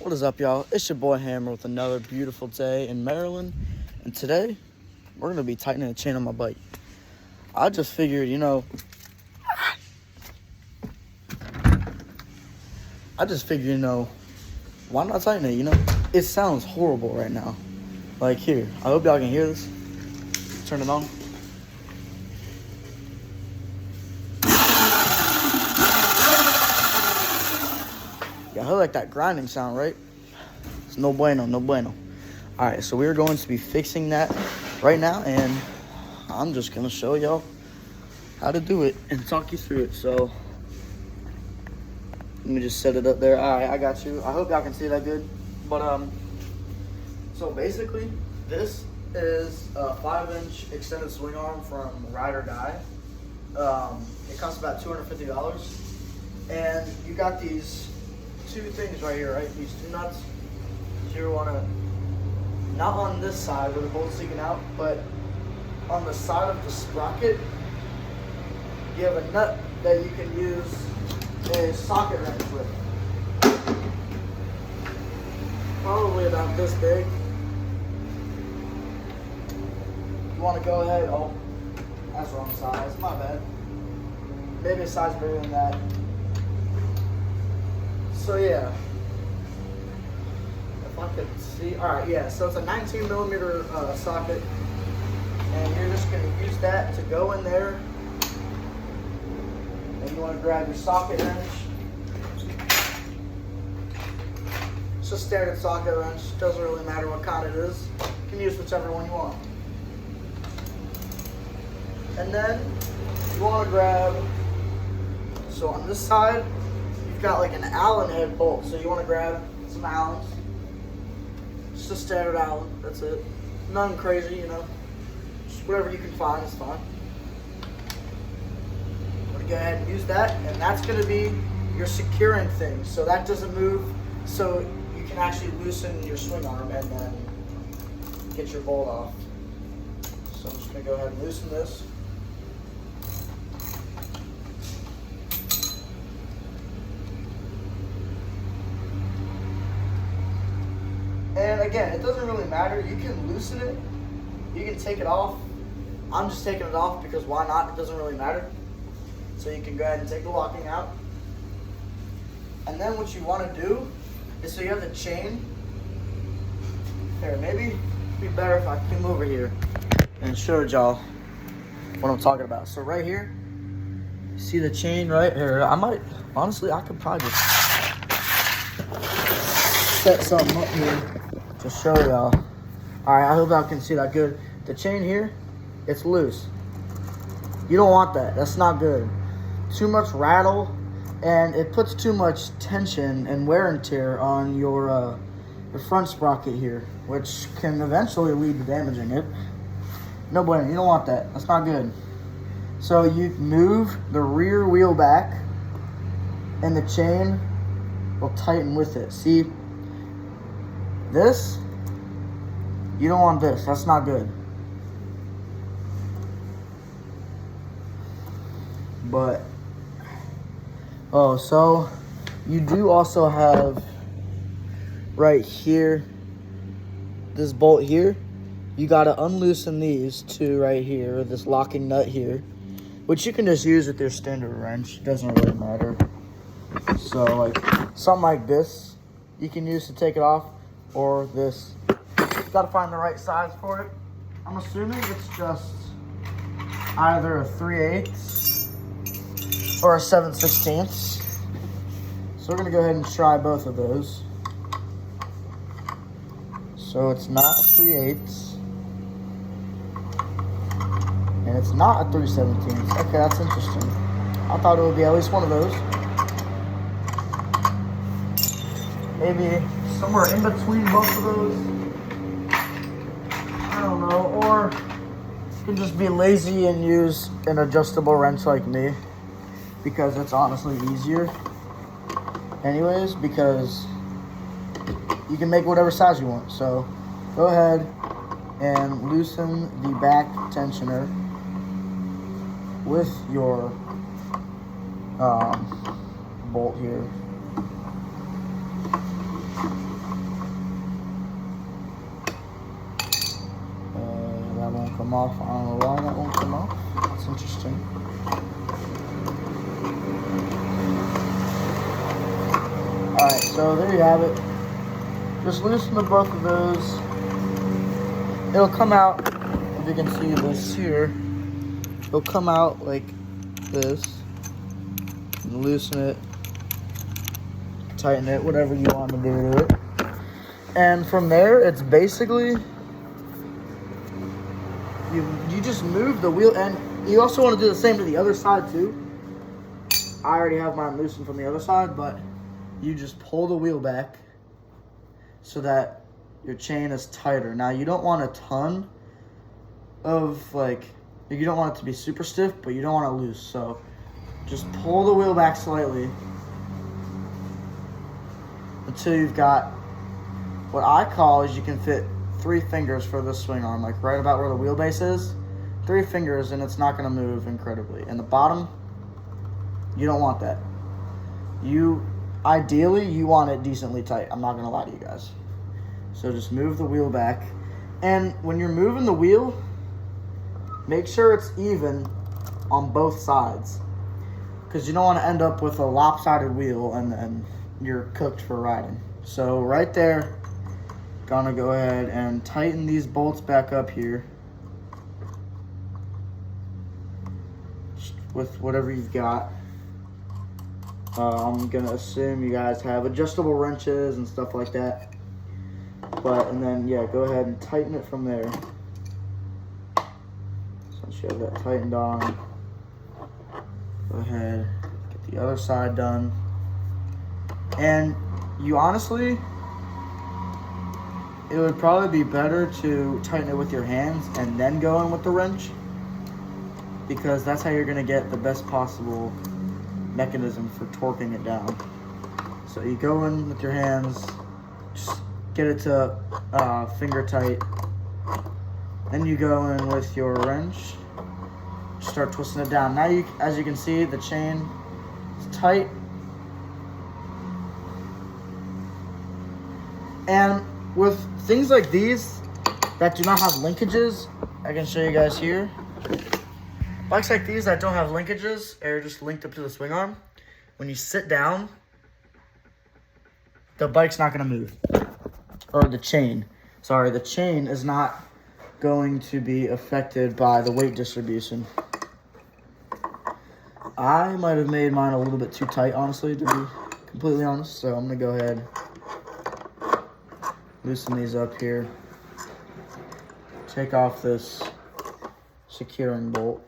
What is up, y'all? It's your boy Hammer with another beautiful day in Maryland. And today, we're going to be tightening the chain on my bike. I just figured, why not tighten it, It sounds horrible right now. Like here, I hope y'all can hear this. Turn it on. Yeah, I heard like that grinding sound, right? It's no bueno, no bueno. All right, so we're going to be fixing that right now, and I'm just gonna show y'all how to do it and talk you through it. So let me just set it up there. All right, I got you. I hope y'all can see that good. But so basically, this is a 5-inch extended swing arm from Ride or Die. It costs about $250, and you got these two things right here, right? These two nuts. So you want to, not on this side where the bolt's sticking out, but on the side of the sprocket, you have a nut that you can use a socket wrench with. Probably about this big. You want to go ahead, oh, that's wrong size, my bad. Maybe a size bigger than that. So yeah, if I could see, all right, yeah, so it's a 19 millimeter socket, and you're just gonna use that to go in there, and you wanna grab your socket wrench. It's a standard socket wrench, doesn't really matter what kind it is. You can use whichever one you want. And then you wanna grab, so on this side, you've got like an Allen head bolt, so you want to grab some Allens. Just a standard Allen, that's it. Nothing crazy, Just whatever you can find is fine. I'm going to go ahead and use that, and that's going to be your securing thing. So that doesn't move, so you can actually loosen your swing arm and then get your bolt off. So I'm just going to go ahead and loosen this. And again, it doesn't really matter. You can loosen it. You can take it off. I'm just taking it off because why not? It doesn't really matter. So you can go ahead and take the locking out. And then what you want to do is, so you have the chain. Here, maybe it'd be better if I came over here and showed y'all what I'm talking about. So right here, see the chain right here? I could probably just set something up here to show y'all. Alright, I hope y'all can see that good. The chain here, it's loose. You don't want that. That's not good. Too much rattle, and it puts too much tension and wear and tear on your front sprocket here, which can eventually lead to damaging it. No bueno, you don't want that. That's not good. So you move the rear wheel back, and the chain will tighten with it. See? This, you don't want this. That's not good. But, so you do also have right here, this bolt here. You got to unloosen these two right here, this locking nut here, which you can just use with your standard wrench. It doesn't really matter. So like something like this, you can use to take it off. Or this. You gotta find the right size for it. I'm assuming it's just either a 3/8 or a 7/16. So we're gonna go ahead and try both of those. So it's not a 3/8, and it's not a 3/17. Okay, that's interesting. I thought it would be at least one of those. Maybe somewhere in between both of those. I don't know. Or you can just be lazy and use an adjustable wrench like me, because it's honestly easier. Anyways, because you can make whatever size you want. So go ahead and loosen the back tensioner with your bolt here. come off. I don't know why that won't come off. That's interesting. Alright, so there you have it. Just loosen the both of those. It'll come out, if you can see this here, it'll come out like this. And loosen it, tighten it, whatever you want to do to it. And from there, it's basically, you just move the wheel, and you also want to do the same to the other side too. I already have mine loosened from the other side, but you just pull the wheel back so that your chain is tighter. Now, you don't want a ton of, like, you don't want it to be super stiff, but you don't want it loose. So just pull the wheel back slightly until you've got what I call is you can fit 3 fingers for the swing arm, like right about where the wheelbase is. 3 fingers, and it's not going to move incredibly. And the bottom, you don't want that. Ideally, you want it decently tight. I'm not going to lie to you guys. So just move the wheel back. And when you're moving the wheel, make sure it's even on both sides, because you don't want to end up with a lopsided wheel and then you're cooked for riding. So right there, gonna go ahead and tighten these bolts back up here with whatever you've got. I'm gonna assume you guys have adjustable wrenches and stuff like that. And then, yeah, go ahead and tighten it from there. Once you have that tightened on, go ahead, get the other side done. And you honestly, it would probably be better to tighten it with your hands and then go in with the wrench, because that's how you're going to get the best possible mechanism for torquing it down. So you go in with your hands, just get it to finger tight. Then you go in with your wrench, start twisting it down. Now, as you can see, the chain is tight. And with things like these that do not have linkages, I can show you guys here. Bikes like these that don't have linkages, are just linked up to the swing arm. When you sit down, the bike's not going to move. Or the chain. Sorry, the chain is not going to be affected by the weight distribution. I might have made mine a little bit too tight, honestly, to be completely honest. So I'm going to go ahead, loosen these up here. Take off this securing bolt.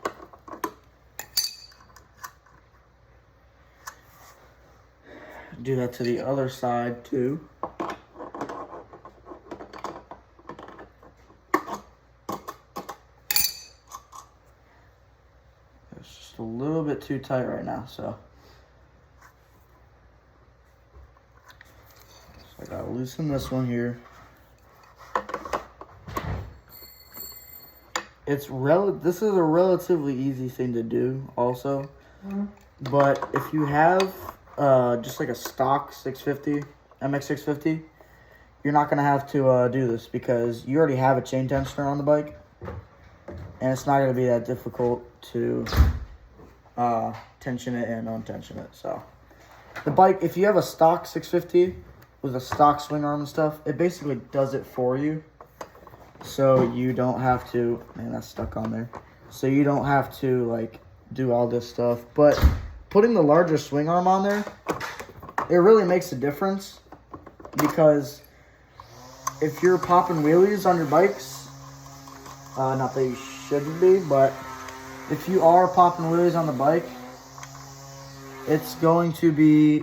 Do that to the other side too. It's just a little bit too tight right now, so I gotta loosen this one here. This is a relatively easy thing to do also, but if you have just like a stock 650, MX 650, you're not gonna have to do this, because you already have a chain tensioner on the bike, and it's not gonna be that difficult to tension it and untension it. So the bike, if you have a stock 650 with a stock swing arm and stuff, it basically does it for you. So you don't have to, man, that's stuck on there. So you don't have to like do all this stuff. But putting the larger swing arm on there, it really makes a difference, because if you're popping wheelies on your bikes, not that you shouldn't be, but if you are popping wheelies on the bike, it's going to be,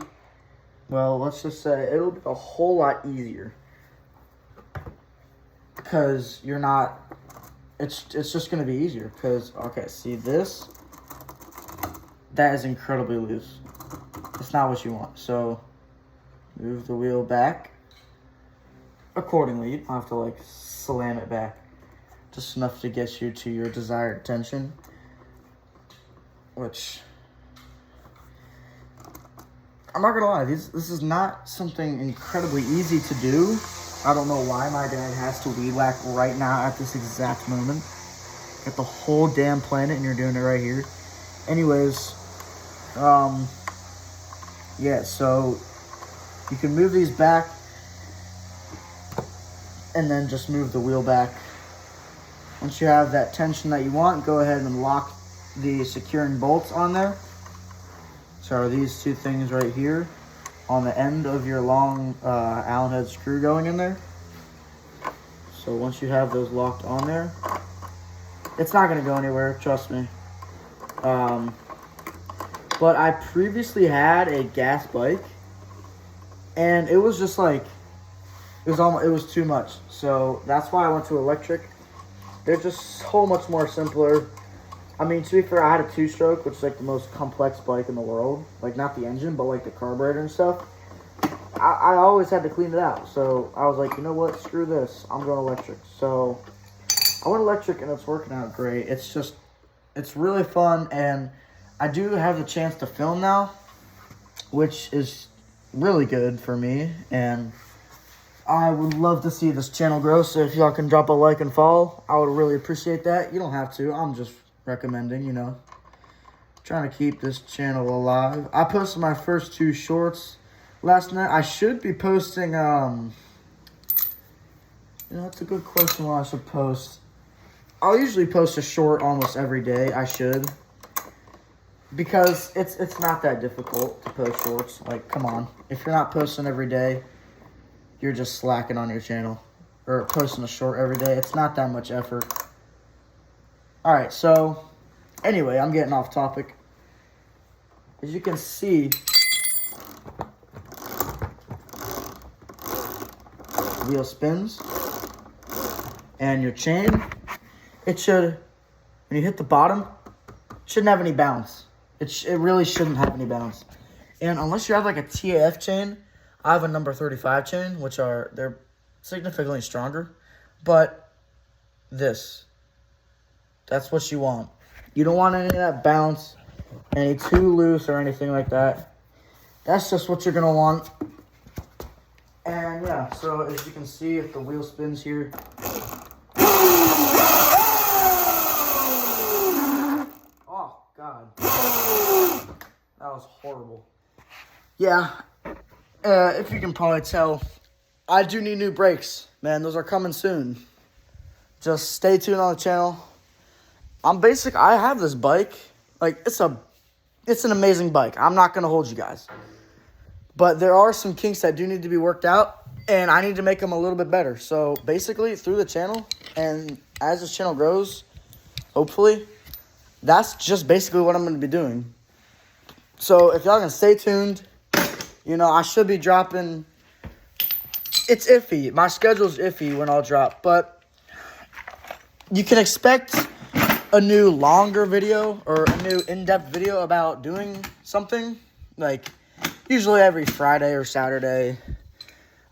well, let's just say it'll be a whole lot easier, because you're not, it's just going to be easier, because, okay, see this? That is incredibly loose. It's not what you want. So move the wheel back accordingly. You don't have to like slam it back. Just enough to get you to your desired tension, which I'm not gonna lie, this is not something incredibly easy to do. I don't know why my dad has to weed whack right now at this exact moment. Got the whole damn planet, and you're doing it right here. Anyways, yeah, so you can move these back and then just move the wheel back. Once you have that tension that you want, go ahead and lock the securing bolts on there. So these two things right here on the end of your long Allen head screw going in there. So once you have those locked on there, it's not going to go anywhere, trust me. But I previously had a gas bike, and it was just like, it was too much. So that's why I went to electric. They're just so much more simpler. I mean, to be fair, I had a 2-stroke, which is like the most complex bike in the world. Like, not the engine, but like the carburetor and stuff. I always had to clean it out. So I was like, you know what, screw this. I'm going electric. So I went electric, and it's working out great. It's really fun, and I do have the chance to film now, which is really good for me, and I would love to see this channel grow. So if y'all can drop a like and follow, I would really appreciate that. You don't have to. I'm just recommending, you know. Trying to keep this channel alive. I posted my first 2 shorts last night. I should be posting, you know, that's a good question what I should post. I'll usually post a short almost every day. I should. Because it's not that difficult to post shorts. Like, come on. If you're not posting every day, you're just slacking on your channel. Or posting a short every day. It's not that much effort. Alright, so anyway, I'm getting off topic. As you can see, wheel spins, and your chain, it should, when you hit the bottom, shouldn't have any bounce. It really shouldn't have any bounce. And unless you have like a TAF chain, I have a number 35 chain, which they're significantly stronger. But that's what you want. You don't want any of that bounce, any too loose or anything like that. That's just what you're going to want. And yeah, so as you can see, if the wheel spins here. Oh, God. That was horrible. Yeah, if you can probably tell, I do need new brakes. Man, those are coming soon. Just stay tuned on the channel. I have this bike. Like, it's an amazing bike. I'm not going to hold you guys. But there are some kinks that do need to be worked out, and I need to make them a little bit better. So, basically, through the channel, and as this channel grows, hopefully, that's just basically what I'm going to be doing. So, if y'all can stay tuned, you know, I should be dropping. It's iffy. My schedule's iffy when I'll drop, but you can expect a new longer video or a new in-depth video about doing something, like usually every Friday or Saturday.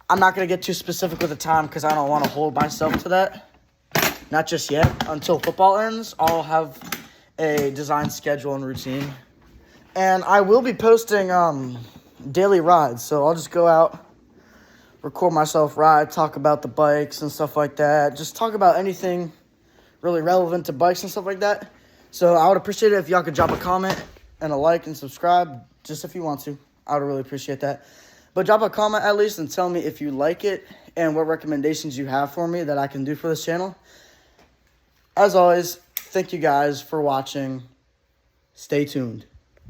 I'm not going to get too specific with the time because I don't want to hold myself to that. Not just yet. Until football ends, I'll have a design schedule and routine. And I will be posting daily rides, so I'll just go out, record myself ride, talk about the bikes and stuff like that. Just talk about anything really relevant to bikes and stuff like that. So I would appreciate it if y'all could drop a comment and a like and subscribe, just if you want to. I would really appreciate that. But drop a comment at least and tell me if you like it and what recommendations you have for me that I can do for this channel. As always, thank you guys for watching. Stay tuned.